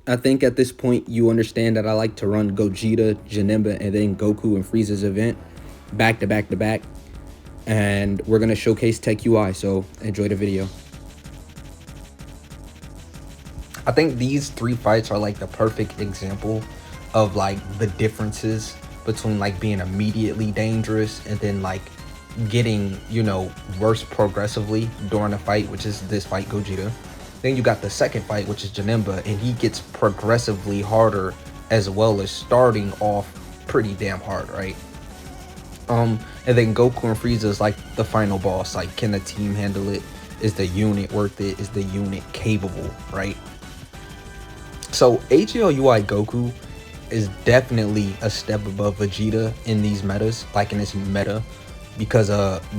I think at this point you understand that I like to run Gogeta, JANEMA, and then Goku and Frieza's event back to back to back. And we're going to showcase TEQ, so enjoy the video. I think these three fights are like the perfect example of like the differences between like being immediately dangerous and then like getting, you know, worse progressively during the fight, which is this fight, Gogeta. Then you got the second fight, which is Janemba, and he gets progressively harder as well as starting off pretty damn hard, right? And then Goku and Frieza is like the final boss. Like, can the team handle it? Is the unit worth it? Is the unit capable, right? So AGLUI Goku is definitely a step above Vegeta in these metas, like in this meta, because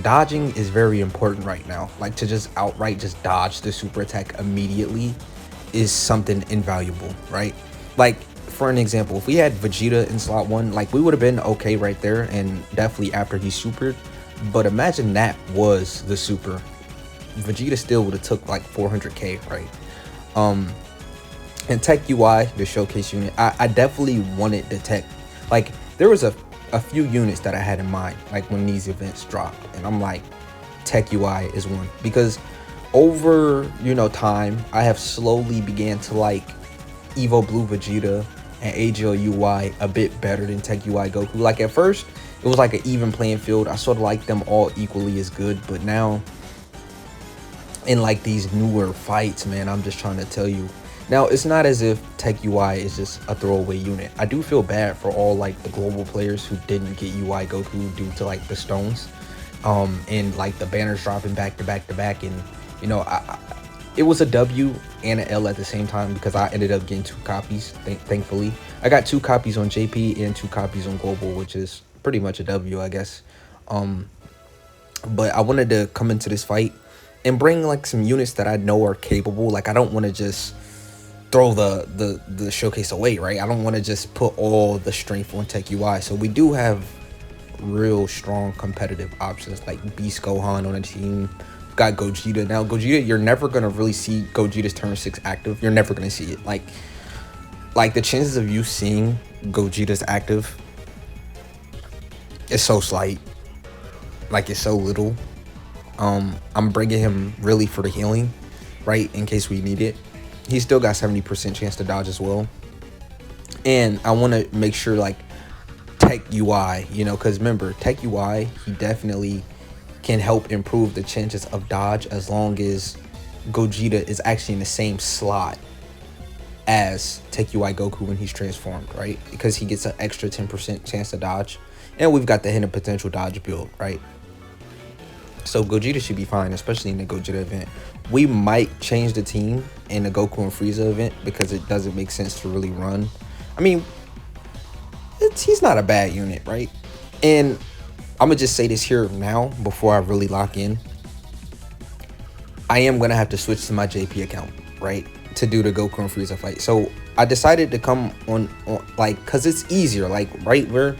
dodging is very important right now. Like, to just outright just dodge the super attack immediately is something invaluable, right? Like, for an example, if we had Vegeta in slot 1, like, we would have been okay right there, and definitely after he supered. But imagine that was the super. Vegeta still would have took like 400k, right? And TEQ, the showcase unit, I definitely wanted the tech. Like, there was a few units that I had in mind, like when these events dropped, and I'm like, TEQ is one, because over, you know, time, I have slowly began to like Evo Blue Vegeta and AGLUI a bit better than TEQ Goku. Like, at first it was like an even playing field. I sort of like them all equally as good, but now in like these newer fights, man, I'm just trying to tell you. Now, it's not as if TEQ is just a throwaway unit. I do feel bad for all like the global players who didn't get UI Goku due to like the stones, and like the banners dropping back to back to back. And you know, it was a W and an L at the same time, because I ended up getting 2 copies. Thankfully, I got 2 copies on JP and 2 copies on global, which is pretty much a W, I guess. But I wanted to come into this fight and bring like some units that I know are capable. Like, I don't want to just throw the showcase away, right? I don't want to just put all the strength on TEQ. So we do have real strong competitive options like Beast Gohan on the team. We've got Gogeta. Now, Gogeta, you're never gonna really see Gogeta's turn 6 active. You're never gonna see it. Like the chances of you seeing Gogeta's active is so slight. Like, it's so little. I'm bringing him really for the healing, right, in case we need it. He's still got 70% chance to dodge as well. And I want to make sure, like, TEQ, you know, because remember, TEQ, he definitely can help improve the chances of dodge as long as Gogeta is actually in the same slot as TEQ Goku when he's transformed, right? Because he gets an extra 10% chance to dodge. And we've got the hidden potential dodge build, right? So Gogeta should be fine, especially in the Gogeta event. We might change the team in the Goku and Frieza event because it doesn't make sense to really run. I mean, he's not a bad unit, right? And I'm going to just say this here now before I really lock in. I am going to have to switch to my JP account, right, to do the Goku and Frieza fight. So I decided to come on like, because it's easier. Like, right, we're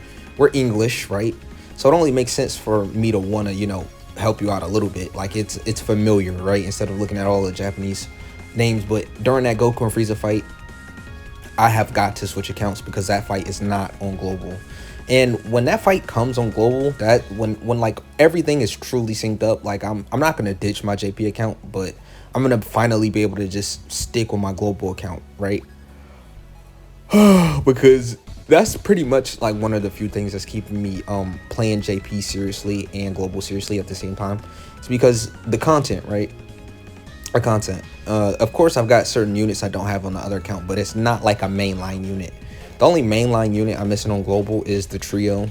English, right? So it only makes sense for me to want to, you know, help you out a little bit. Like, it's familiar, right, instead of looking at all the Japanese names. But during that Goku and Frieza fight, I have got to switch accounts because that fight is not on global. And when that fight comes on global, that when like everything is truly synced up, like I'm not gonna ditch my JP account, but I'm gonna finally be able to just stick with my global account, right? Because that's pretty much like one of the few things that's keeping me playing JP seriously and global seriously at the same time. It's because the content, right? Our content. Of course, I've got certain units I don't have on the other account, but it's not like a mainline unit. The only mainline unit I'm missing on global is the Trio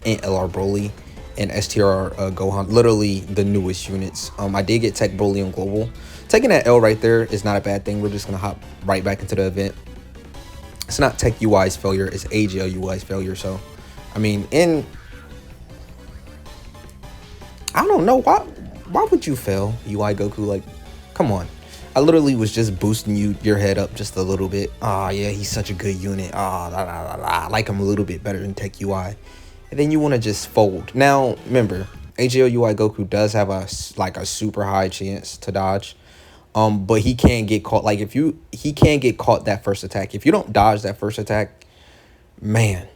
and LR Broly and STR Gohan. Literally the newest units. I did get Tech Broly on global. Taking that L right there is not a bad thing. We're just gonna hop right back into the event. It's not Tech UI's failure, it's AGL UI's failure. So, I mean, I don't know, why would you fail, UI Goku? Like, come on. I literally was just boosting your head up just a little bit. Ah, yeah, he's such a good unit. Ah, I like him a little bit better than Tech UI. And then you want to just fold. Now, remember, AGL UI Goku does have a super high chance to dodge. But he can get caught. Like he can get caught that first attack. If you don't dodge that first attack, man.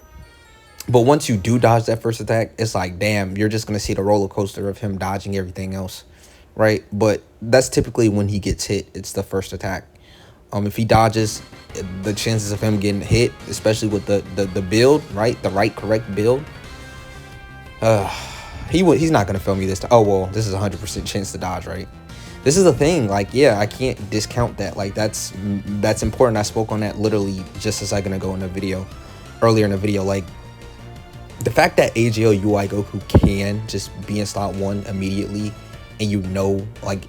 But once you do dodge that first attack, it's like, damn, you're just gonna see the roller coaster of him dodging everything else, right? But that's typically when he gets hit. It's the first attack. If he dodges, the chances of him getting hit, especially with the build, right, the correct build, he's not gonna fail me this time. Oh well, this is 100% chance to dodge, right? This is the thing. Like, yeah, I can't discount that. Like, that's important. I spoke on that literally just a second ago in the video, earlier in the video. Like, the fact that AGL UI Goku can just be in slot 1 immediately, and you know, like,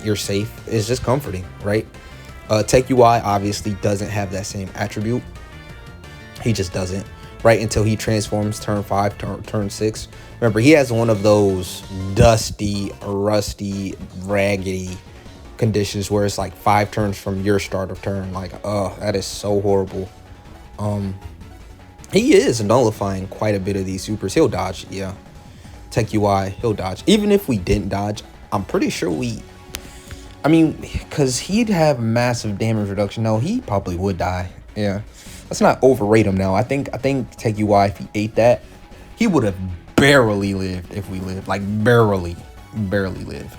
you're safe, is just comforting, right? TEQ UI obviously doesn't have that same attribute. He just doesn't, right? Until he transforms turn 5, turn 6. Remember, he has one of those dusty, rusty, raggedy conditions where it's like 5 turns from your start of turn. Like, oh, that is so horrible. He is nullifying quite a bit of these supers. He'll dodge, yeah. TEQ UI, he'll dodge. Even if we didn't dodge, I'm pretty sure I mean, because he'd have massive damage reduction. No, he probably would die. Yeah, let's not overrate him now. I think TEQ UI, if he ate that, he would have barely lived if we lived. Like, barely lived.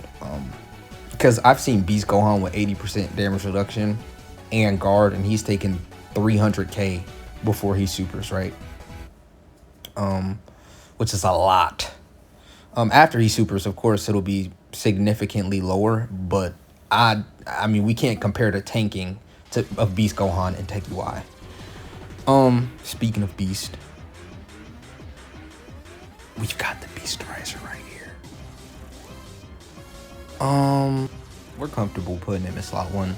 Because I've seen Beast Gohan with 80% damage reduction and guard, and he's taken 300k before he supers, right? Which is a lot. After he supers, of course, it'll be significantly lower, but I mean, we can't compare the tanking of Beast Gohan and TEQ UI. Speaking of Beast, we've got the Beast Riser right here. We're comfortable putting him in slot 1.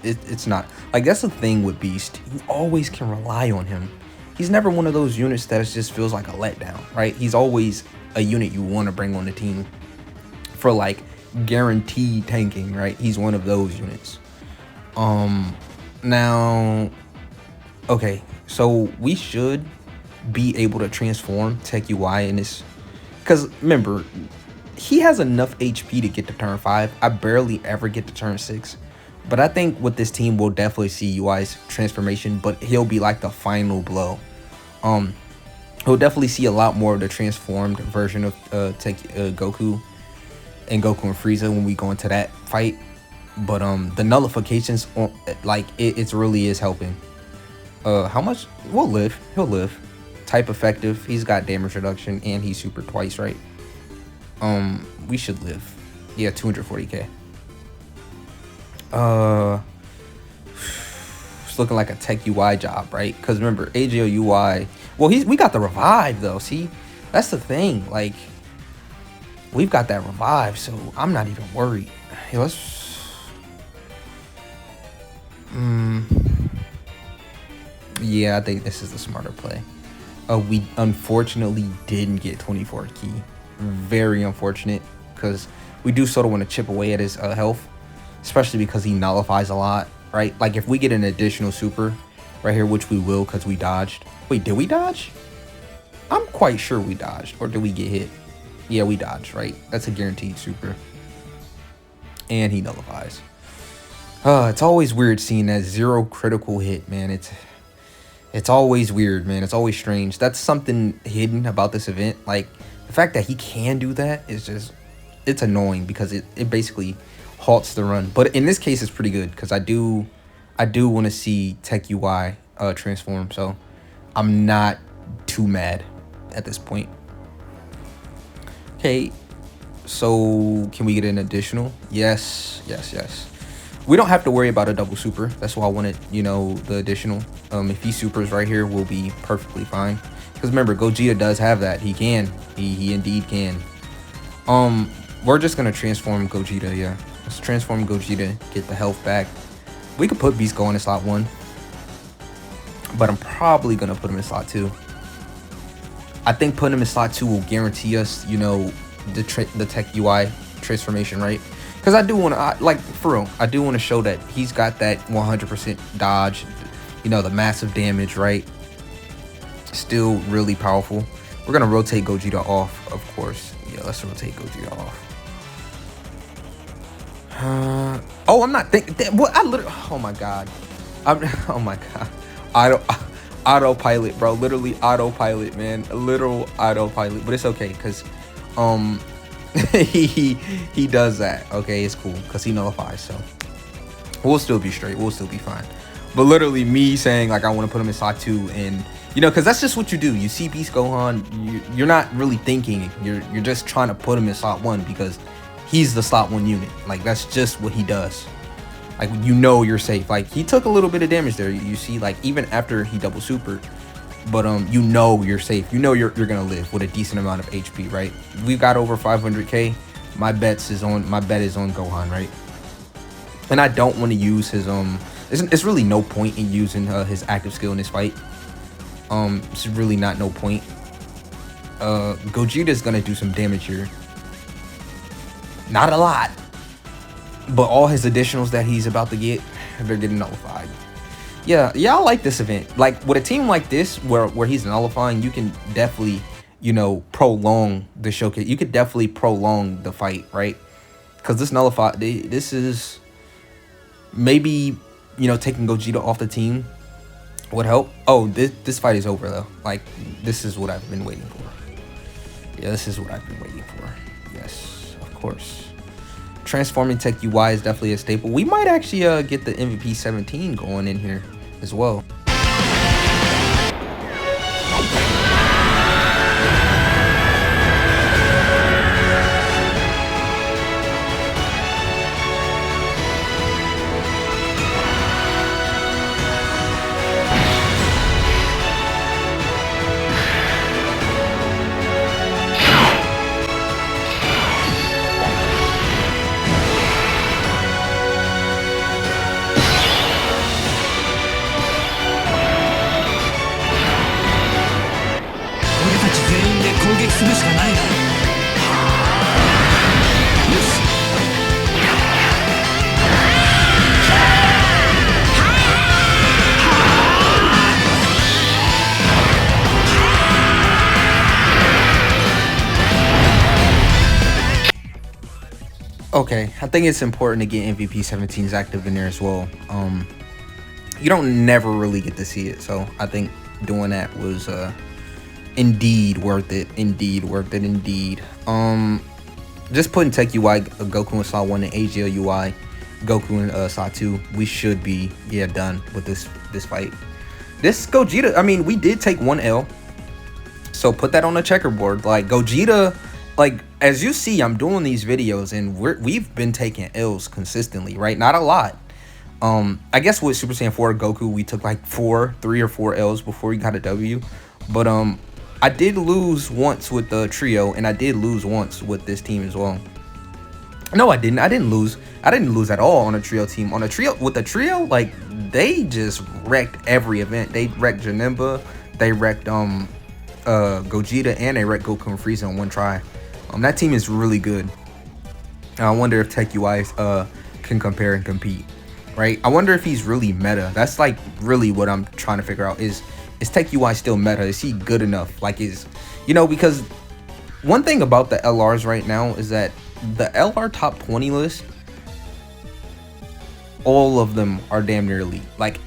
It's not like, that's the thing with Beast. You always can rely on him. He's never one of those units that just feels like a letdown, right? He's always a unit you want to bring on the team for like guaranteed tanking, right? He's one of those units. Now, okay, so we should be able to transform TEQ UI in this, because remember, he has enough HP to get to turn 5. I barely ever get to turn 6, but I think with this team we'll definitely see UI's transformation, but he'll be like the final blow. He'll definitely see a lot more of the transformed version of Goku and Goku&FRIEZA when we go into that fight. But the nullifications, like, it really is helping. How much? He'll live. Type effective. He's got damage reduction and he's super twice, right? We should live. Yeah, 240k. It's looking like a TEQ UI job, right? Because remember, AGL UI. Well, we got the revive though. See, that's the thing. Like, we've got that revive, so I'm not even worried. Hey, let's. Yeah, I think this is the smarter play. We unfortunately didn't get 24 key. Very unfortunate, because we do sort of want to chip away at his health, especially because he nullifies a lot, right? Like, if we get an additional super right here, which we will because we dodged. Wait, did we dodge? I'm quite sure we dodged. Or did we get hit? Yeah, we dodged, right? That's a guaranteed super. And he nullifies. It's always weird seeing that 0 critical hit, man. It's always weird, man. It's always strange. That's something hidden about this event. Like, the fact that he can do that is just, it's annoying, because it basically halts the run. But in this case, it's pretty good, because I do want to see TEQ UI transform. So I'm not too mad at this point. Okay, so can we get an additional? Yes. We don't have to worry about a double super. That's why I wanted, you know, the additional. If he supers right here, we'll be perfectly fine. Because remember, Gogeta does have that. He can. He indeed can. We're just gonna transform Gogeta. Yeah, let's transform Gogeta. Get the health back. We could put Beast Go in slot 1, but I'm probably gonna put him in slot 2. I think putting him in slot 2 will guarantee us, you know, the TEQ UI transformation, right? Because I do want to, like, for real, I do want to show that he's got that 100% dodge, you know, the massive damage, right? Still really powerful. We're going to rotate Gogeta off, of course. Yeah, let's rotate Gogeta off. Oh, I'm not thinking. What? I literally. Oh my god. Oh my god. Autopilot, bro. Literally autopilot, man. A literal autopilot. But it's okay, cause um he does that. Okay, it's cool, cause he nullifies. So we'll still be straight. We'll still be fine. But literally me saying like I want to put him in slot 2, and you know, cause that's just what you do. You see Beast Gohan, you're not really thinking. You're just trying to put him in slot 1 because he's the slot 1 unit. Like that's just what he does. Like, you know, you're safe. Like, he took a little bit of damage there. You see, like, even after he double supered, but you know you're safe. You know you're gonna live with a decent amount of HP, right? We've got over 500k. My bet is on Gohan, right? And I don't want to use his it's really no point in using his active skill in this fight. It's really not no point. Gogeta's gonna do some damage here. Not a lot. But all his additionals that he's about to get, they're getting nullified. Yeah, I like this event. Like, with a team like this, where he's nullifying, you can definitely, you know, prolong the showcase. You could definitely prolong the fight, right? Because this is maybe, you know, taking Gogeta off the team would help. Oh, this fight is over, though. Like, this is what I've been waiting for. Yeah, this is what I've been waiting for. Yes, of course. Transforming Tech UI is definitely a staple. We might actually get the MVP 17 going in here as well. Okay, I think it's important to get MVP 17s active in there as well. You don't never really get to see it, so I think doing that was indeed worth it. Indeed worth it. Indeed. Just putting Tech UI, Goku in slot 1 and AGL UI, Goku in slot 2. We should be done with this fight. This Gogeta, I mean, we did take 1 L, so put that on the checkerboard. Like, Gogeta, like, as you see, I'm doing these videos and we've been taking L's consistently, right? Not a lot. I guess with Super Saiyan 4 Goku, we took like 3 or 4 L's before we got a W. But I did lose once with the trio, and I did lose once with this team as well. No, I didn't. I didn't lose at all on a trio team. On a trio, with the trio, like, they just wrecked every event. They wrecked JANEMA, they wrecked Gogeta, and they wrecked GOKU&FRIEZA in one try. That team is really good. I wonder if Tech UI can compare and compete, right? I wonder if he's really meta. That's like really what I'm trying to figure out. Is Tech UI still meta? Is he good enough? Like, you know, because one thing about the LRs right now is that the LR top 20 list, all of them are damn near elite. Like,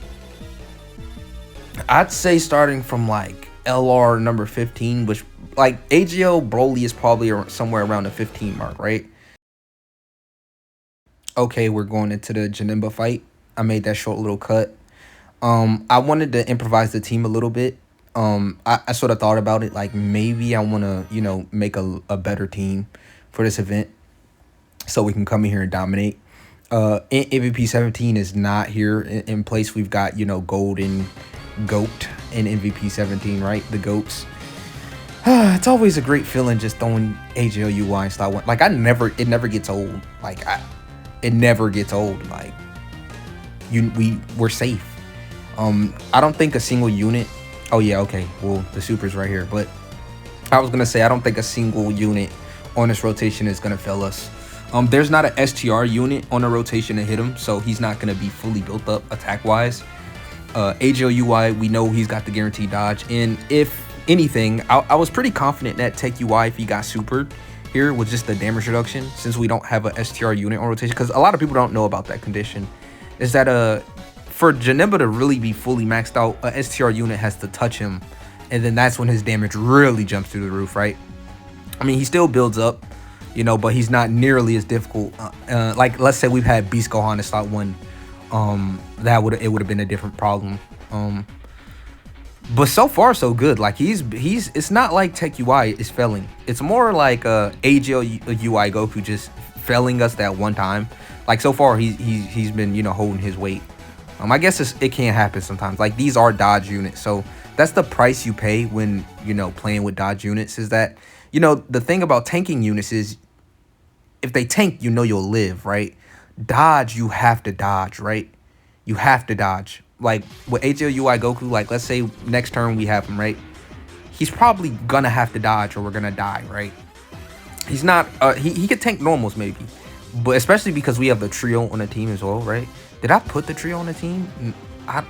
I'd say starting from like LR number 15, which like AGL Broly is probably somewhere around the 15 mark, right? Okay, we're going into the JANEMA fight. I made that short little cut. I wanted to improvise the team a little bit. I sort of thought about it, like maybe I want to, you know, make a better team for this event so we can come in here and dominate. MVP 17 is not here in place. We've got, you know, Gold and GOAT and MVP 17, right? The GOATs. It's always a great feeling just throwing AGL UI and slot 1. Like, it never gets old. Like, it never gets old. Like, we're safe. I don't think a single unit. Oh yeah, okay. Well, the super's right here, but I was gonna say I don't think a single unit on this rotation is gonna fail us. There's not an STR unit on a rotation to hit him, so he's not gonna be fully built up attack wise. AGL UI, we know he's got the guaranteed dodge, and if anything, I was pretty confident that Tech UI, if he got supered, here with just the damage reduction, since we don't have a STR unit on rotation, because a lot of people don't know about that condition, is that for JANEMA to really be fully maxed out, a STR unit has to touch him, and then that's when his damage really jumps through the roof, right? I mean, he still builds up, you know, but he's not nearly as difficult. Like, let's say we've had Beast Gohan in slot 1, it would have been a different problem. But so far so good. Like it's not like TEQ UI is failing. It's more like AGL UI Goku just failing us that one time. Like so far he's been, you know, holding his weight. I guess it can happen sometimes. Like these are dodge units, so that's the price you pay when, you know, playing with dodge units, is that, you know, the thing about tanking units is if they tank, you know, you'll live, right? Dodge, you have to dodge, right? You have to dodge. Like with AGL UI Goku, like let's say next turn we have him, right? He's probably gonna have to dodge or we're gonna die, right? He's not he could tank normals maybe, but especially because we have the trio on the team as well, right? Did I put the trio on the team?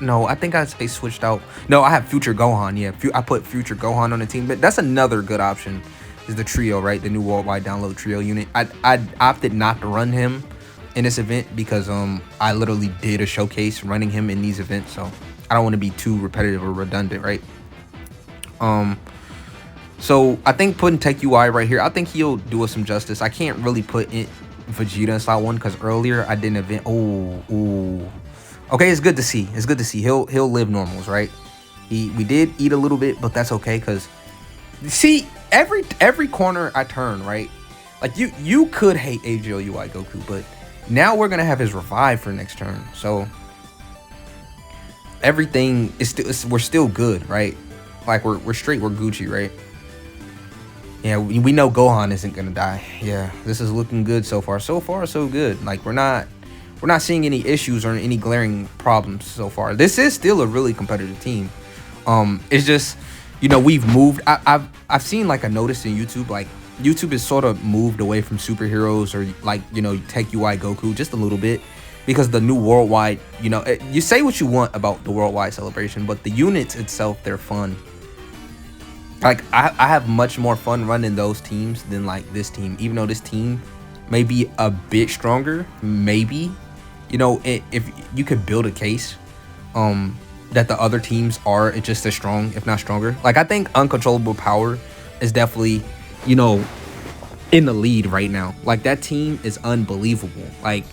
No, I think I switched out. No, I have Future Gohan. Yeah, I put Future Gohan on the team, but that's another good option, is the trio, right? The new worldwide download trio unit. I opted not to run him in this event because I literally did a showcase running him in these events, so I don't want to be too repetitive or redundant, right? So I think putting TEQ UI right here, I think he'll do us some justice. I can't really put in Vegeta in slot 1 because earlier I did an event. Ooh. Okay, it's good to see. It's good to see. He'll live normals, right? We did eat a little bit, but that's okay, because see, every corner I turn, right? Like you could hate AGL UI Goku, but now we're gonna have his revive for next turn, so everything is we're still good, right? Like we're straight, we're Gucci, right? Yeah, we know Gohan isn't gonna die. Yeah, this is looking good so far. So far, so good. Like we're not seeing any issues or any glaring problems so far. This is still a really competitive team. It's just, you know, we've moved. I've seen like a notice in YouTube, like YouTube has sort of moved away from superheroes or like, you know, TEQ UI Goku just a little bit, because the new worldwide, you know, you say what you want about the worldwide celebration, but the units itself, they're fun. Like I have much more fun running those teams than like this team, even though this team may be a bit stronger, maybe, you know, if you could build a case that the other teams are just as strong, if not stronger. Like I think Uncontrollable Power is definitely, you know, in the lead right now. Like that team is unbelievable. Like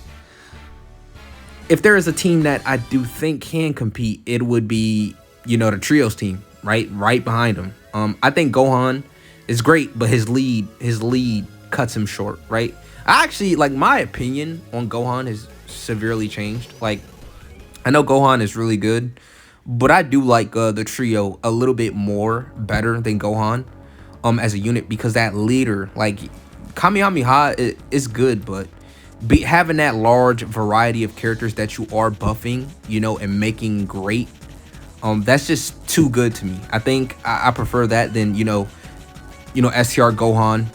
if there is a team that I do think can compete, it would be, you know, the trios team, right behind him. I think Gohan is great, but his lead cuts him short, right? I actually, like, my opinion on Gohan has severely changed. Like, I know Gohan is really good, but I do like the trio a little bit more better than Gohan as a unit, because that leader, like Kamehameha is good, but having that large variety of characters that you are buffing, you know, and making great, that's just too good to me. I think I prefer that than, you know, STR Gohan,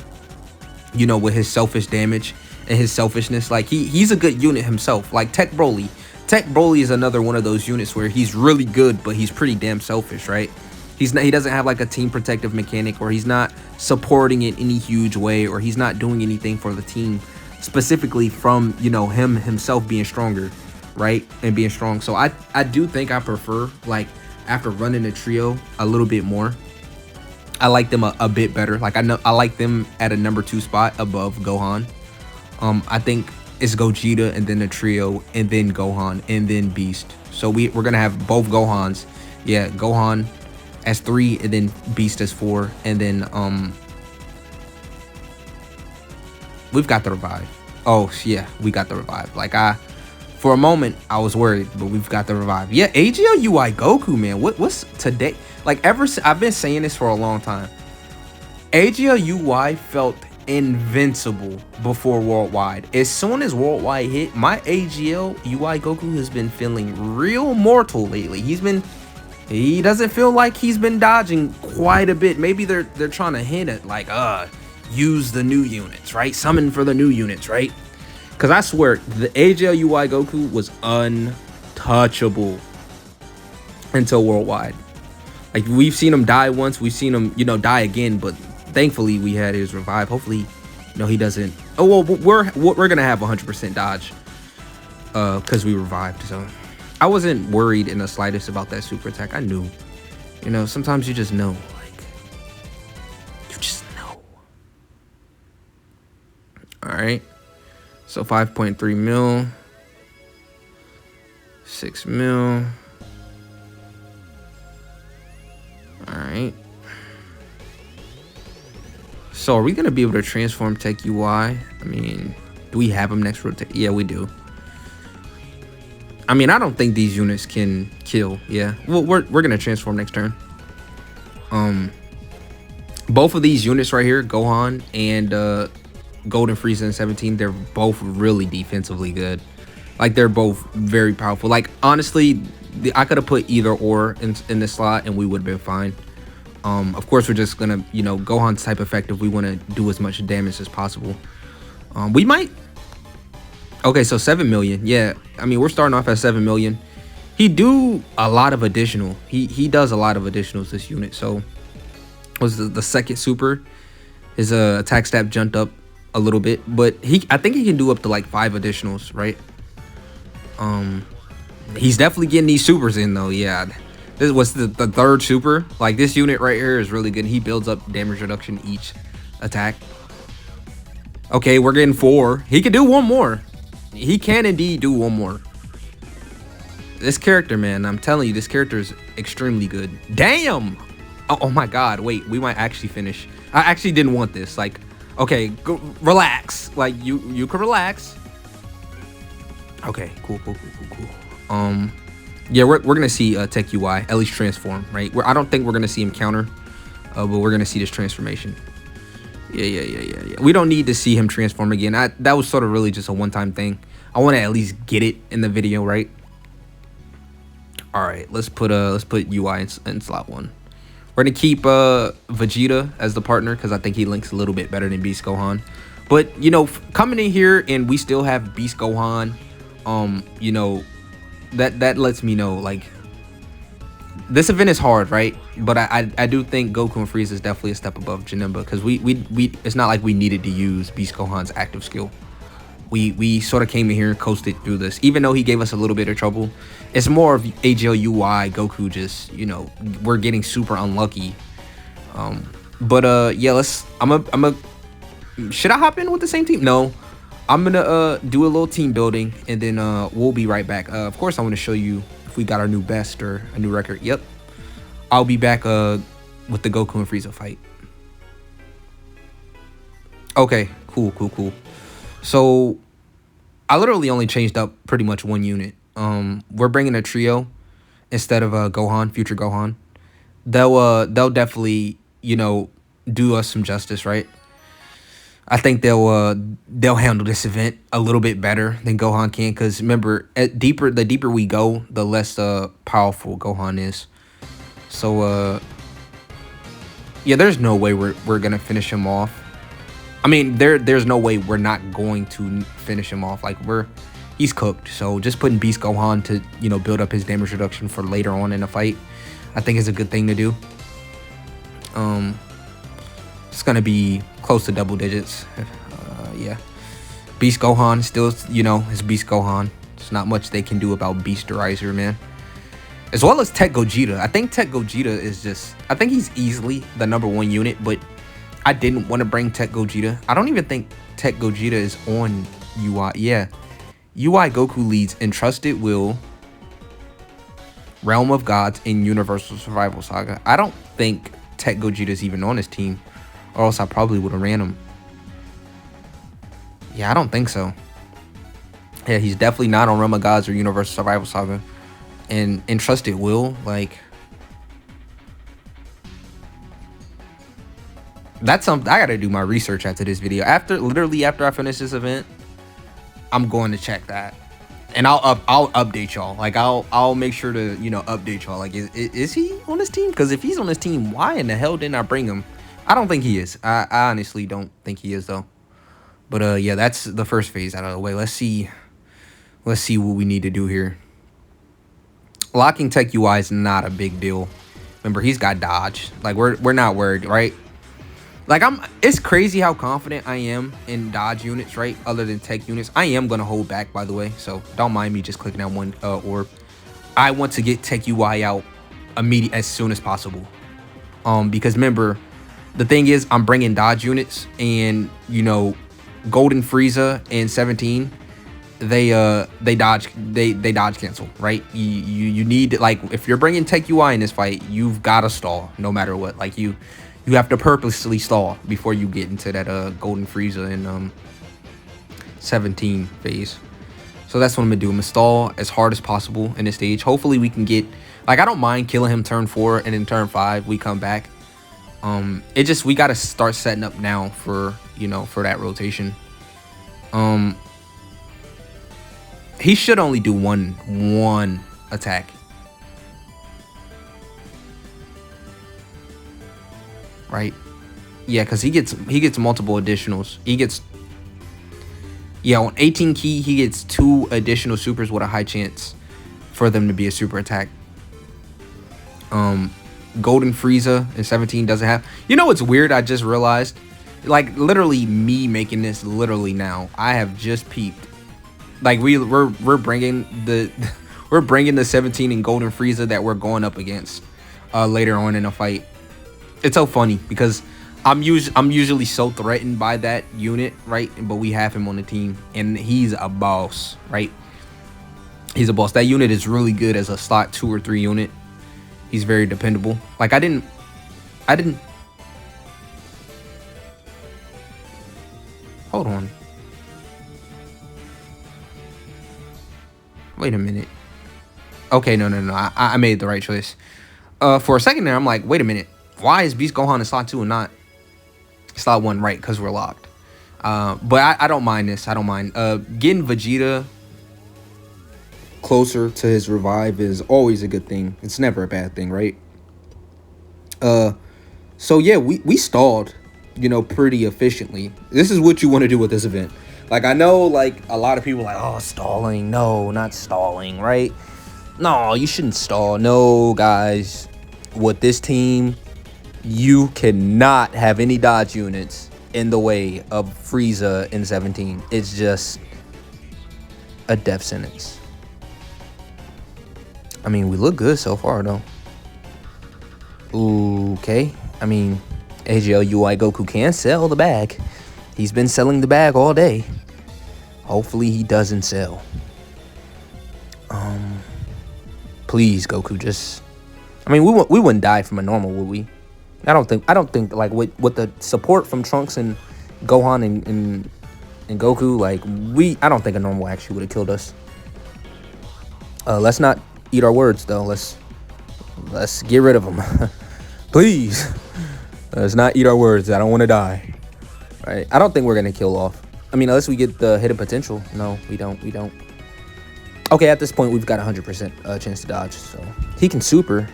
you know, with his selfish damage and his selfishness. Like he's a good unit himself. Like TEQ Broly is another one of those units where he's really good, but he's pretty damn selfish, right? He doesn't have like a team protective mechanic, or he's not supporting it in any huge way, or he's not doing anything for the team specifically from, you know, himself being stronger, right? And being strong. So I do think I prefer, like, after running a trio a little bit more, I like them a bit better. Like I like them at a number 2 spot above Gohan. I think it's Gogeta and then the trio and then Gohan and then Beast. So we're gonna have both Gohans. Yeah, Gohan as 3 and then Beast as 4, and then we've got the revive. Oh yeah, we got the revive. Like for a moment I was worried, but we've got the revive. Yeah, AGL UI Goku, man. What's today? Like I've been saying this for a long time. AGL UI felt invincible before worldwide. As soon as worldwide hit, my AGL UI Goku has been feeling real mortal lately. He doesn't feel like he's been dodging quite a bit. Maybe they're trying to hint at like, use the new units, right? Summon for the new units, right? Because I swear, the AGL UI Goku was untouchable until worldwide. Like, we've seen him die once. We've seen him, you know, die again. But thankfully, we had his revive. Hopefully, No, he doesn't. Oh, well, we're gonna have 100% dodge, because we revived. So I wasn't worried in the slightest about that super attack. I knew, you know, sometimes you just know, like, you just know. All right, so 5.3 mil, 6 mil. All right. So are we gonna be able to transform TEQ UI? I mean, do we have him next rotate? Yeah, we do. I mean, I don't think these units can kill. Yeah, well, we're gonna transform next turn. Both of these units right here, Gohan and GOKU&FRIEZA in 17, they're both really defensively good. Like, they're both very powerful. Like, honestly, I could have put either or in this slot and we would have been fine. Of course, we're just gonna, you know, Gohan's type effective. We want to do as much damage as possible. We might. Okay, so 7 million. Yeah, I mean, we're starting off at 7 million. He do a lot of additional. He does a lot of additionals, this unit. So was the second super, his attack stat jumped up a little bit, but I think he can do up to like 5 additionals, right? He's definitely getting these supers in though. Yeah, this was the third super. Like, this unit right here is really good. He builds up damage reduction each attack. Okay, we're getting 4. He can do one more. He can indeed do one more. This character, man, I'm telling you, this character is extremely good. Damn. Oh my god, wait, we might actually finish. I actually didn't want this. Like, okay, go relax. Like, you can relax. Okay, cool. Yeah, we're gonna see TEQ UI at least transform, right? I don't think we're gonna see him counter, but we're gonna see this transformation. Yeah. We don't need to see him transform again. That was sort of really just a one-time thing. I want to at least get it in the video, right? All right, let's put UI in slot 1. We're gonna keep Vegeta as the partner because I think he links a little bit better than Beast Gohan. But, you know, coming in here and we still have Beast Gohan, you know, that lets me know, like, this event is hard, right? But I do think GOKU&FRIEZA is definitely a step above JANEMA because we it's not like we needed to use Beast Gohan's active skill. We sort of came in here and coasted through this, even though he gave us a little bit of trouble. It's more of AGL UI Goku just, you know, we're getting super unlucky. Yeah, should I hop in with the same team? No, I'm gonna do a little team building and then we'll be right back. Of course, I want to show you if we got our new best or a new record. Yep, I'll be back with the GOKU&FRIEZA fight. Okay, cool. So I literally only changed up pretty much one unit. We're bringing a trio instead of Gohan, future Gohan. They'll definitely, you know, do us some justice, right? I think they'll handle this event a little bit better than Gohan can, because remember, the deeper we go, the less powerful Gohan is. So yeah, there's no way we're gonna finish him off. I mean, there's no way we're not going to finish him off. Like, he's cooked. So just putting Beast Gohan to, you know, build up his damage reduction for later on in the fight, I think is a good thing to do. It's gonna be close to double digits. Yeah, Beast Gohan still, you know, is Beast Gohan. There's not much they can do about Beasterizer, man. As well as TEQ Gogeta. I think TEQ Gogeta is just, I think he's easily the #1 unit, but I didn't want to bring TEQ Gogeta. I don't even think TEQ Gogeta is on UI. Yeah, UI Goku leads Entrusted Will, Realm of Gods, and Universal Survival Saga. I don't think TEQ Gogeta is even on his team, or else I probably would have ran him. Yeah, I don't think so. Yeah, he's definitely not on Realm of Gods or Universal Survival Saga. And Entrusted Will, like, that's something I gotta do my research after this video. Literally after I finish this event, I'm going to check that, and I'll update y'all. Like, I'll make sure to, you know, update y'all. Like, is he on this team? Because if he's on this team, why in the hell didn't I bring him? I don't think he is. I honestly don't think he is though. But yeah, that's the first phase out of the way. Let's see what we need to do here. Locking TEQ UI is not a big deal. Remember, he's got dodge. Like, we're not worried, right? Like it's crazy how confident I am in dodge units, right? Other than tech units. I am gonna hold back, by the way, so don't mind me just clicking that one orb. I want to get tech UI out immediate as soon as possible. Because remember, the thing is, I'm bringing dodge units, and you know, Golden Frieza and 17, they dodge cancel, right? You need, like, if you're bringing tech UI in this fight, you've got to stall no matter what. Like you have to purposely stall before you get into that Golden Frieza and 17 phase. So that's what I'm gonna do. I'm gonna stall as hard as possible in this stage. Hopefully we can get, like, I don't mind killing him turn 4 and in turn 5 we come back. It just, we gotta start setting up now for, you know, for that rotation. He should only do one attack. Right? Yeah, because he gets multiple additionals. He gets, yeah, on 18 key, he gets 2 additional supers with a high chance for them to be a super attack. Golden Frieza and 17 doesn't have. You know what's weird? I just realized, like, literally me making this literally now, I have just peeped. Like we're bringing the we're bringing the 17 and Golden Frieza that we're going up against later on in a fight. It's so funny because I'm usually so threatened by that unit, right? But we have him on the team, and he's a boss, right? He's a boss. That unit is really good as a slot 2 or 3 unit. He's very dependable. Like I didn't. Hold on. Wait a minute. Okay, no. I made the right choice. For a second there, I'm like, wait a minute. Why is Beast Gohan in slot 2 and not slot 1? Right, because we're locked. But I don't mind this. I don't mind. Getting Vegeta closer to his revive is always a good thing. It's never a bad thing, right? So yeah, we stalled, you know, pretty efficiently. This is what you want to do with this event. Like, I know, like, a lot of people are like, oh, stalling. No, not stalling, right? No, you shouldn't stall. No, guys. With this team, you cannot have any dodge units in the way of Frieza in 17. It's just a death sentence. I mean, we look good so far, though. Okay. I mean, AGL UI Goku can sell the bag. He's been selling the bag all day. Hopefully he doesn't sell. Please, Goku, just, I mean, we wouldn't die from a normal, would we? I don't think like with the support from Trunks and Gohan and Goku, like, I don't think a normal actually would have killed us. Let's not eat our words though. Let's get rid of them. Please. Let's not eat our words. I don't want to die. Right? I don't think we're gonna kill off. I mean, unless we get the hidden potential. No, we don't. Okay, at this point, we've got 100% chance to dodge. So he can super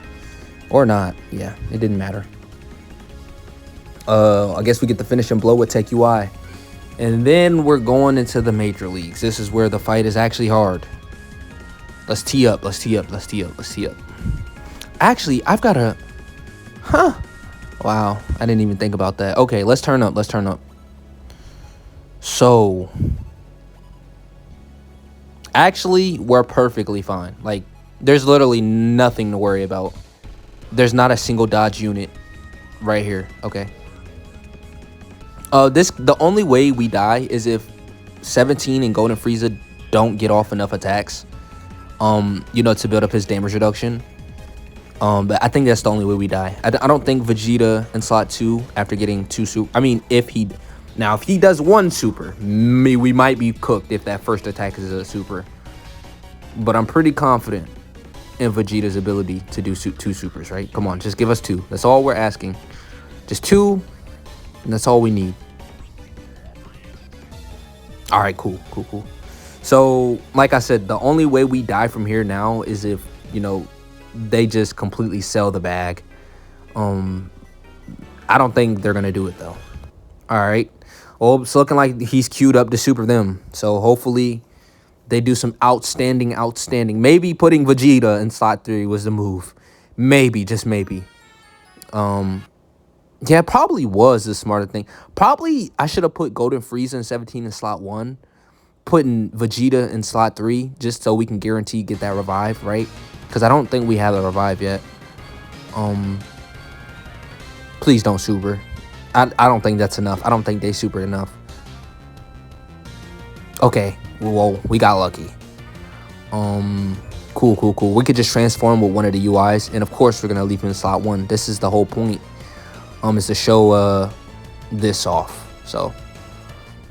or not. Yeah, it didn't matter. I guess we get the finishing blow with Tech UI. And then we're going into the major leagues. This is where the fight is actually hard. Let's tee up. Actually, I've got a... Huh. Wow, I didn't even think about that. Okay, let's turn up. So, actually, we're perfectly fine. Like, there's literally nothing to worry about. There's not a single dodge unit right here. Okay. The only way we die is if 17 and Golden Frieza don't get off enough attacks, you know, to build up his damage reduction. But I think that's the only way we die. I don't think Vegeta in slot 2 after getting 2 super. I mean, if he does 1 super, we might be cooked if that first attack is a super. But I'm pretty confident in Vegeta's ability to do 2 supers, right? Come on, just give us 2. That's all we're asking. Just 2, and that's all we need. All right, cool. So, like I said, the only way we die from here now is if, you know, they just completely sell the bag. I don't think they're gonna do it though. All right. Well, it's looking like he's queued up to super them. So hopefully they do some outstanding. Maybe putting Vegeta in slot 3 was the move. Maybe, just maybe. Yeah, probably was the smarter thing. Probably I should have put GOKU&FRIEZA in 17 in slot 1, putting Vegeta in slot 3, just so we can guarantee get that revive, right? Because I don't think we have a revive yet. Please don't super. I don't think that's enough. I don't think they super enough. Okay, whoa, we got lucky. Cool. We could just transform with one of the UIs, and of course we're gonna leave him in slot 1. This is the whole point. Is to show this off. So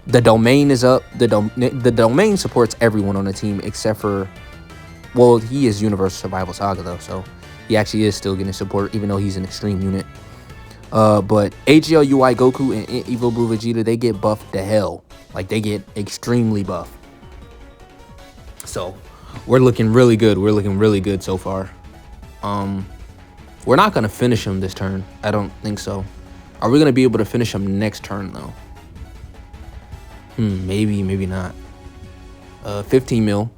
the domain is up. The domain supports everyone on the team except for, well, he is Universal Survival Saga though, so he actually is still getting support even though he's an extreme unit. But AGL UI Goku and Evo Blue Vegeta, they get buffed to hell. Like, they get extremely buffed. So we're looking really good. We're looking really good so far. We're not gonna finish him this turn. I don't think so. Are we gonna be able to finish him next turn though? Maybe not. 15 mil.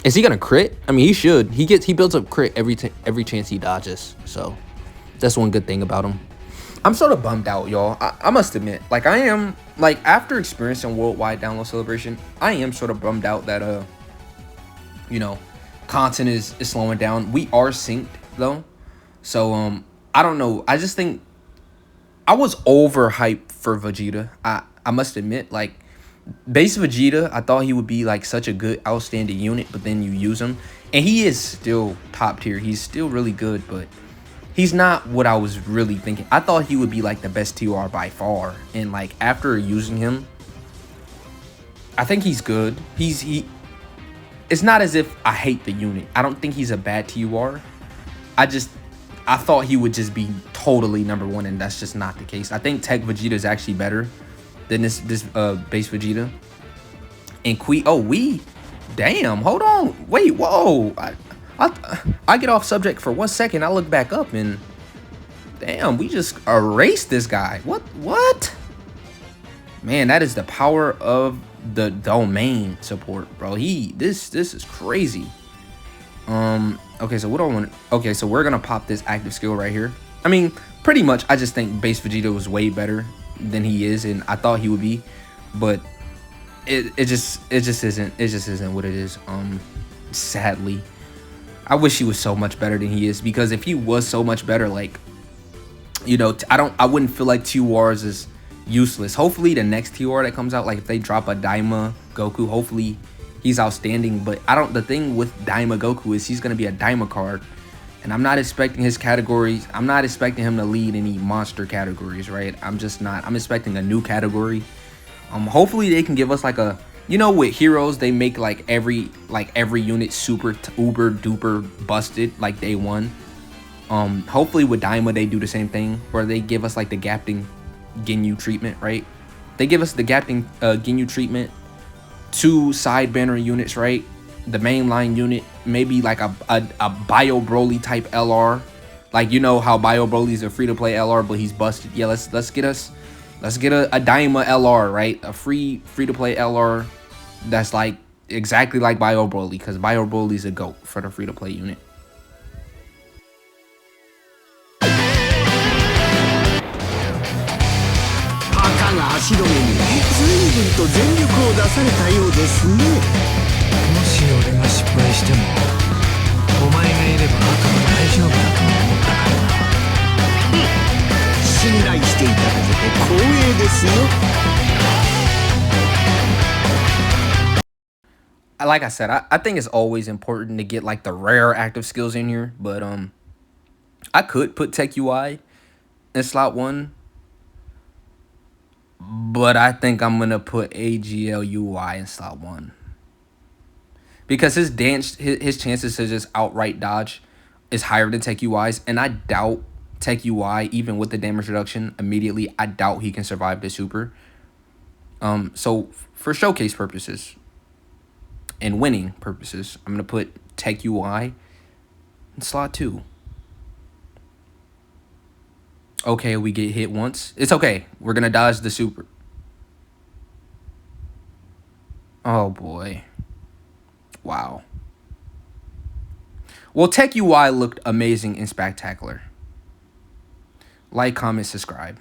Is he gonna crit? I mean, he should. He builds up crit every chance he dodges. So that's one good thing about him. I'm sort of bummed out, y'all. I must admit, like, I am, like, after experiencing Worldwide Download Celebration, I am sort of bummed out that you know, content is slowing down. We are synced though, so I don't know. I just think I was overhyped for Vegeta. I must admit, like, base Vegeta, I thought he would be like such a good outstanding unit, but then you use him and he is still top tier. He's still really good, but he's not what I was really thinking. I thought he would be like the best TR by far, and like after using him, I think he's good. It's not as if I hate the unit. I don't think he's a bad TUR. I thought he would just be totally #1, and that's just not the case. I think TEQ Vegeta is actually better than this base Vegeta. And damn, hold on, wait, whoa. I get off subject for 1 second. I look back up and damn, we just erased this guy. What? Man, that is the power of the domain support, bro. This is crazy. Okay, so what do I want? Okay, so we're gonna pop this active skill right here. I mean, pretty much I just think base Vegeta was way better than he is, and I thought he would be, but it just isn't what it is. Sadly, I wish he was so much better than he is, because if he was so much better, like, you know, I wouldn't feel like TURs is useless. Hopefully the next TUR that comes out, like if they drop a Daima Goku, hopefully he's outstanding. But the thing with Daima Goku is he's gonna be a Daima card, and I'm not expecting his categories. I'm not expecting him to lead any monster categories, right? I'm just not. I'm expecting a new category. Hopefully they can give us like a, you know, with heroes they make like every unit super uber duper busted like day one. Hopefully with Daima they do the same thing, where they give us like the Gapting Ginyu treatment, right? They give us the Gapting Ginyu treatment, 2 side banner units, right? The mainline unit, maybe like a Bio Broly type LR, like, you know how Bio Broly is a free to play LR, but he's busted. Yeah, let's get a Daima LR, right? A free to play LR that's like exactly like Bio Broly, because Bio Broly is a GOAT for the free to play unit. Like I said, I think it's always important to get like the rare active skills in here, but I could put TEQ UI in slot 1, but I think I'm gonna put AGL UI in slot 1, because his chances to just outright dodge is higher than TEQ UI's, and I doubt TEQ UI, even with the damage reduction immediately, I doubt he can survive the super. So for showcase purposes and winning purposes, I'm gonna put TEQ UI in slot 2. Okay, we get hit once. It's okay. We're gonna dodge the super. Oh boy. Wow. Well, TEQ UI looked amazing and spectacular. Like, comment, subscribe.